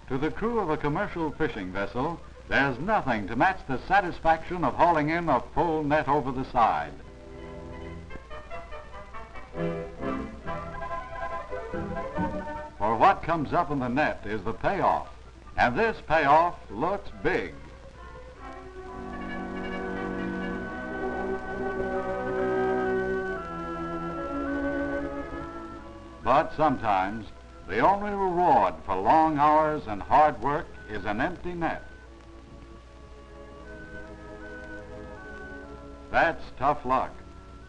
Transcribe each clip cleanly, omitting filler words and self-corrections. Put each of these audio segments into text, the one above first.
To the crew of a commercial fishing vessel, there's nothing to match the satisfaction of hauling in a full net over the side. For what comes up in the net is the payoff, and this payoff looks big. But sometimes, the only reward for long hours and hard work is an empty net. That's tough luck.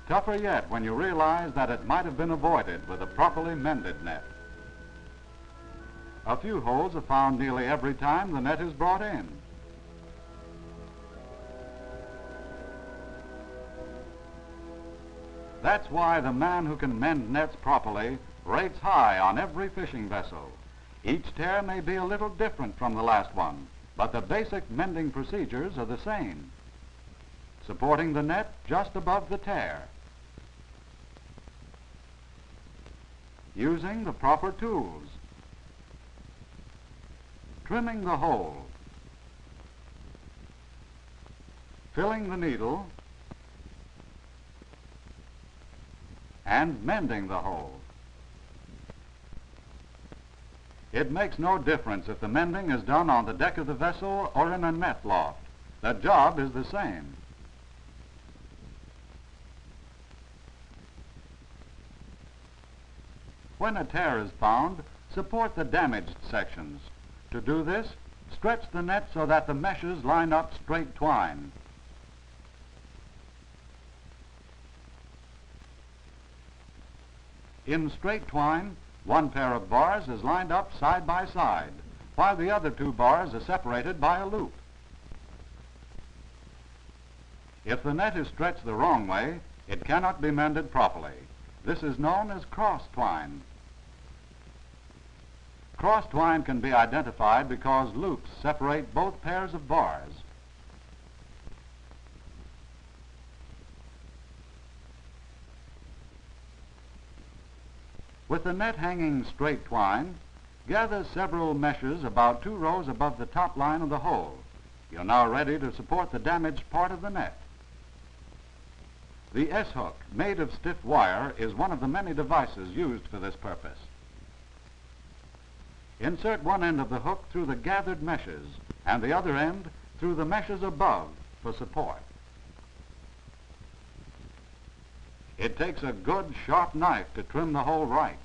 Tougher yet when you realize that it might have been avoided with a properly mended net. A few holes are found nearly every time the net is brought in. That's why the man who can mend nets properly rates high on every fishing vessel. Each tear may be a little different from the last one, but the basic mending procedures are the same. Supporting the net just above the tear. Using the proper tools. Trimming the hole. Filling the needle. And mending the hole. It makes no difference if the mending is done on the deck of the vessel or in a net loft. The job is the same. When a tear is found, support the damaged sections. To do this, stretch the net so that the meshes line up straight twine. In straight twine, one pair of bars is lined up side by side, while the other two bars are separated by a loop. If the net is stretched the wrong way, it cannot be mended properly. This is known as cross twine. Cross twine can be identified because loops separate both pairs of bars. With the net hanging straight twine, gather several meshes about 2 rows above the top line of the hole. You're now ready to support the damaged part of the net. The S-hook, made of stiff wire, is one of the many devices used for this purpose. Insert one end of the hook through the gathered meshes and the other end through the meshes above for support. It takes a good sharp knife to trim the hole right.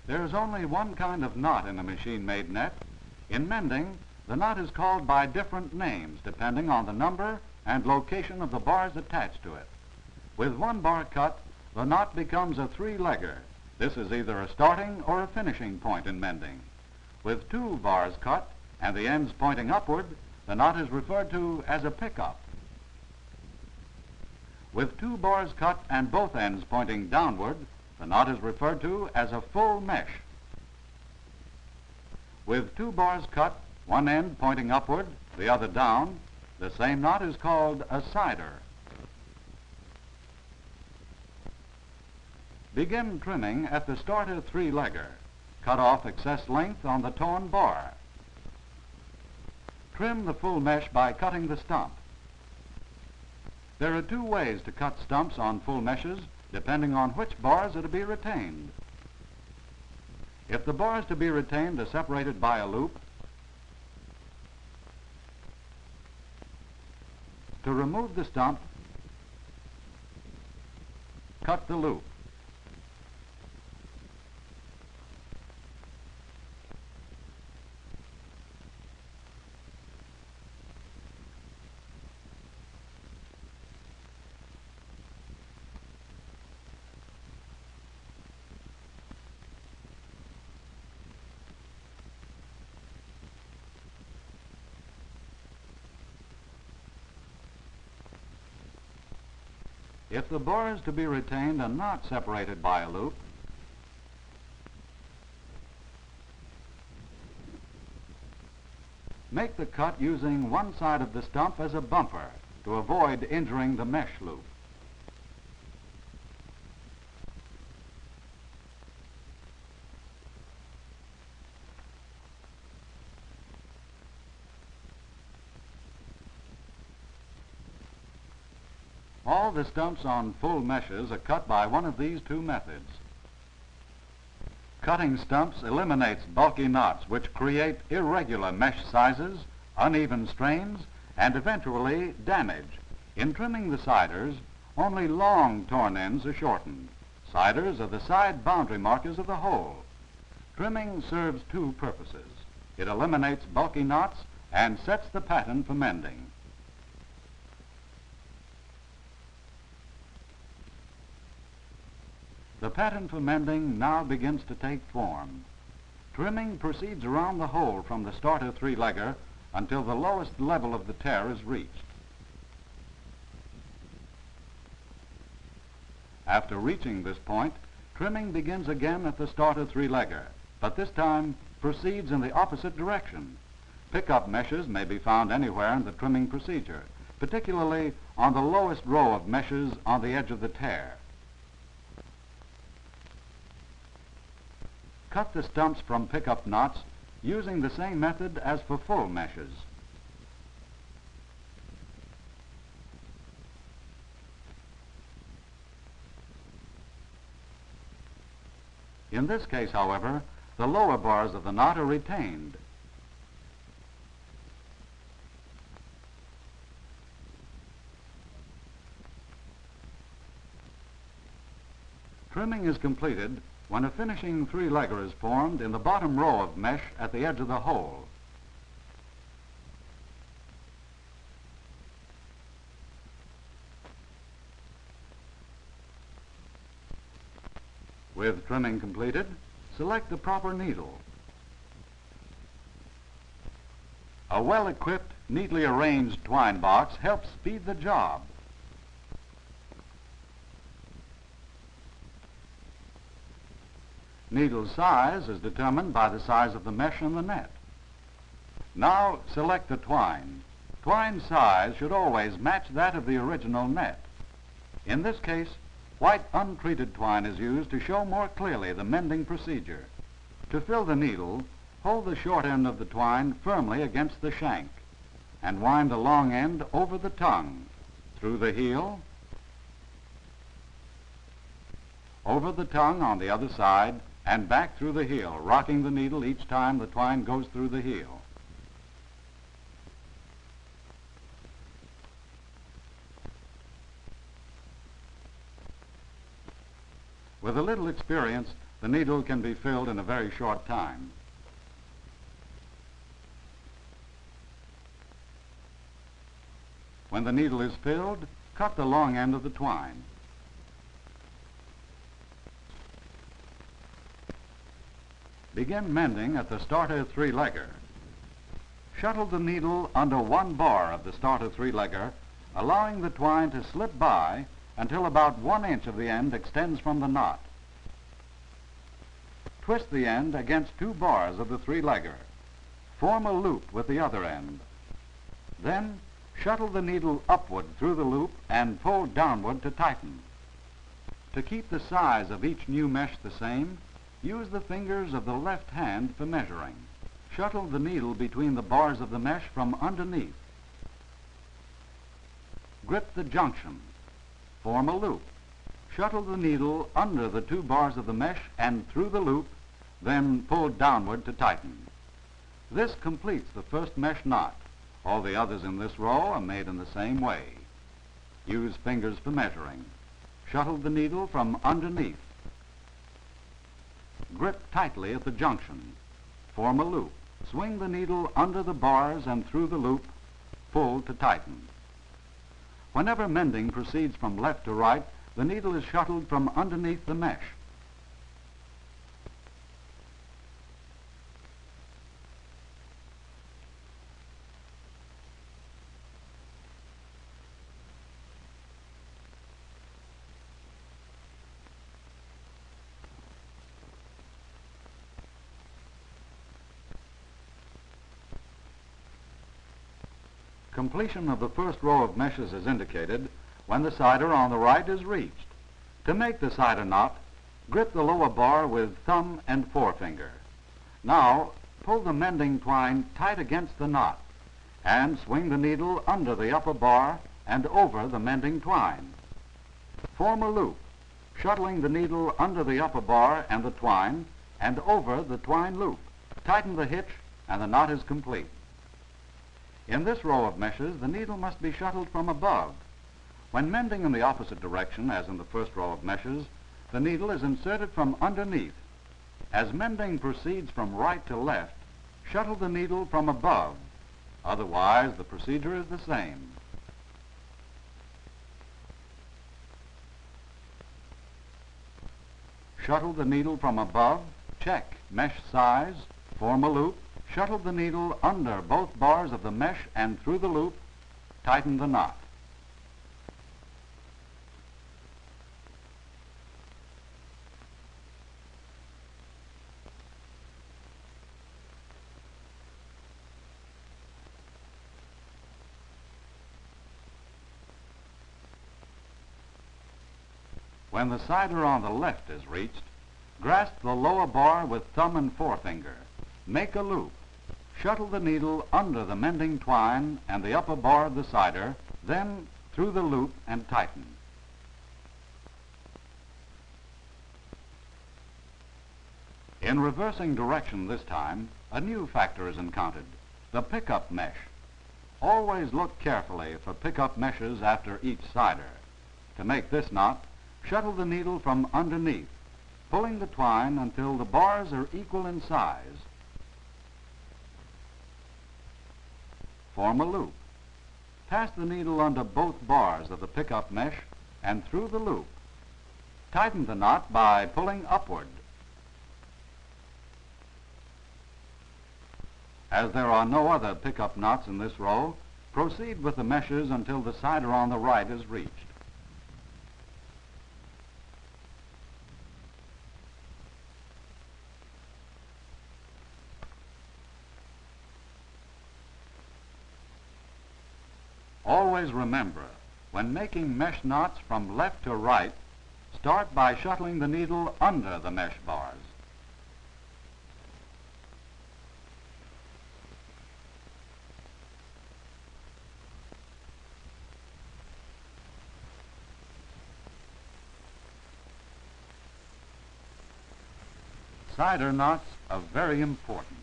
There is only one kind of knot in a machine-made net. In mending, the knot is called by different names depending on the number and location of the bars attached to it. With one bar cut, the knot becomes a three-legger. This is either a starting or a finishing point in mending. With 2 bars cut and the ends pointing upward, the knot is referred to as a pickup. With 2 bars cut and both ends pointing downward, the knot is referred to as a full mesh. With 2 bars cut, one end pointing upward, the other down, the same knot is called a sider. Begin trimming at the starter 3-legger. Cut off excess length on the torn bar. Trim the full mesh by cutting the stump. There are 2 ways to cut stumps on full meshes, depending on which bars are to be retained. If the bars to be retained are separated by a loop, to remove the stump, cut the loop. If the bars to be retained are not separated by a loop, make the cut using one side of the stump as a bumper to avoid injuring the mesh loop. All the stumps on full meshes are cut by one of these two methods. Cutting stumps eliminates bulky knots which create irregular mesh sizes, uneven strains, and eventually damage. In trimming the siders, only long torn ends are shortened. Siders are the side boundary markers of the whole. Trimming serves two purposes. It eliminates bulky knots and sets the pattern for mending. The pattern for mending now begins to take form. Trimming proceeds around the hole from the starter three-legger until the lowest level of the tear is reached. After reaching this point, trimming begins again at the starter three-legger, but this time proceeds in the opposite direction. Pickup meshes may be found anywhere in the trimming procedure, particularly on the lowest row of meshes on the edge of the tear. Cut the stumps from pickup knots using the same method as for full meshes. In this case, however, the lower bars of the knot are retained. Trimming is completed when a finishing three-legger is formed in the bottom row of mesh at the edge of the hole. With trimming completed, select the proper needle. A well-equipped, neatly arranged twine box helps speed the job. Needle size is determined by the size of the mesh in the net. Now select the twine. Twine size should always match that of the original net. In this case, white untreated twine is used to show more clearly the mending procedure. To fill the needle, hold the short end of the twine firmly against the shank and wind the long end over the tongue, through the heel, over the tongue on the other side, and back through the heel, rocking the needle each time the twine goes through the heel. With a little experience, the needle can be filled in a very short time. When the needle is filled, cut the long end of the twine. Begin mending at the starter three-legger. Shuttle the needle under one bar of the starter three-legger, allowing the twine to slip by until about 1 inch of the end extends from the knot. Twist the end against 2 bars of the three-legger. Form a loop with the other end. Then shuttle the needle upward through the loop and pull downward to tighten. To keep the size of each new mesh the same, use the fingers of the left hand for measuring. Shuttle the needle between the bars of the mesh from underneath. Grip the junction. Form a loop. Shuttle the needle under the 2 bars of the mesh and through the loop, then pull downward to tighten. This completes the first mesh knot. All the others in this row are made in the same way. Use fingers for measuring. Shuttle the needle from underneath. Grip tightly at the junction. Form a loop. Swing the needle under the bars and through the loop. Pull to tighten. Whenever mending proceeds from left to right, the needle is shuttled from underneath the mesh. Completion of the first row of meshes is indicated when the cider on the right is reached. To make the cider knot, grip the lower bar with thumb and forefinger. Now, pull the mending twine tight against the knot and swing the needle under the upper bar and over the mending twine. Form a loop, shuttling the needle under the upper bar and the twine and over the twine loop. Tighten the hitch and the knot is complete. In this row of meshes, the needle must be shuttled from above. When mending in the opposite direction, as in the first row of meshes, the needle is inserted from underneath. As mending proceeds from right to left, shuttle the needle from above. Otherwise, the procedure is the same. Shuttle the needle from above, check mesh size, form a loop, shuttle the needle under both bars of the mesh and through the loop, tighten the knot. When the cider on the left is reached, grasp the lower bar with thumb and forefinger. Make a loop. Shuttle the needle under the mending twine and the upper bar of the cider, then through the loop and tighten. In reversing direction this time, a new factor is encountered, the pickup mesh. Always look carefully for pickup meshes after each cider. To make this knot, shuttle the needle from underneath, pulling the twine until the bars are equal in size. Form a loop. Pass the needle under both bars of the pickup mesh and through the loop. Tighten the knot by pulling upward. As there are no other pickup knots in this row, proceed with the meshes until the cider on the right is reached. Always remember, when making mesh knots from left to right, start by shuttling the needle under the mesh bars. Cider knots are very important.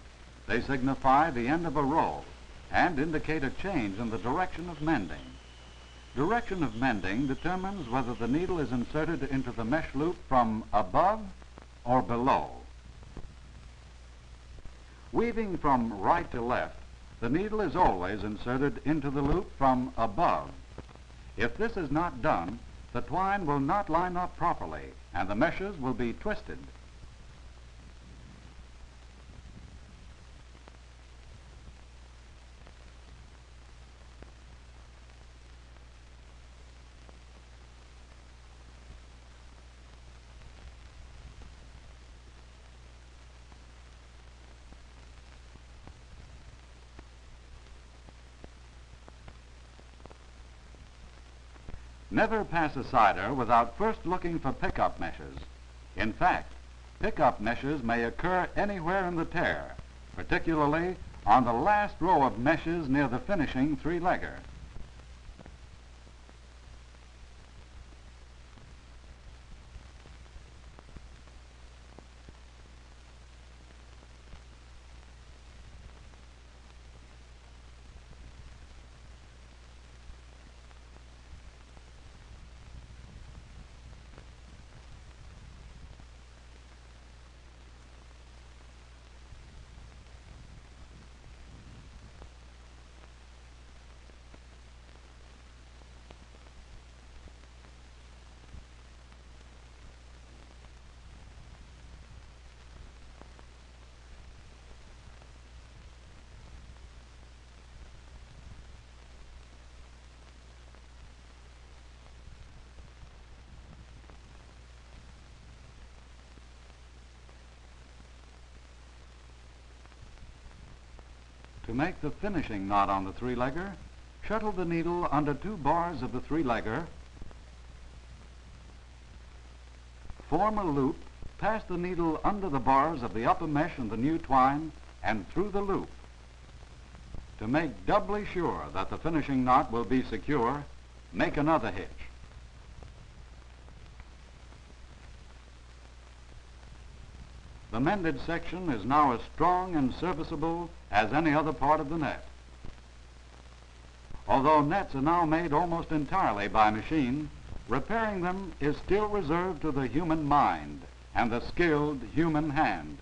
They signify the end of a row and indicate a change in the direction of mending. Direction of mending determines whether the needle is inserted into the mesh loop from above or below. Weaving from right to left, the needle is always inserted into the loop from above. If this is not done, the twine will not line up properly and the meshes will be twisted. Never pass a cider without first looking for pickup meshes. In fact, pickup meshes may occur anywhere in the tear, particularly on the last row of meshes near the finishing three-legger. To make the finishing knot on the three-legger, Shuttle the needle under 2 bars of the 3-legger, form a loop, pass the needle under the bars of the upper mesh and the new twine, and through the loop. To make doubly sure that the finishing knot will be secure, make another hitch. The mended section is now as strong and serviceable as any other part of the net. Although nets are now made almost entirely by machine, repairing them is still reserved to the human mind and the skilled human hand.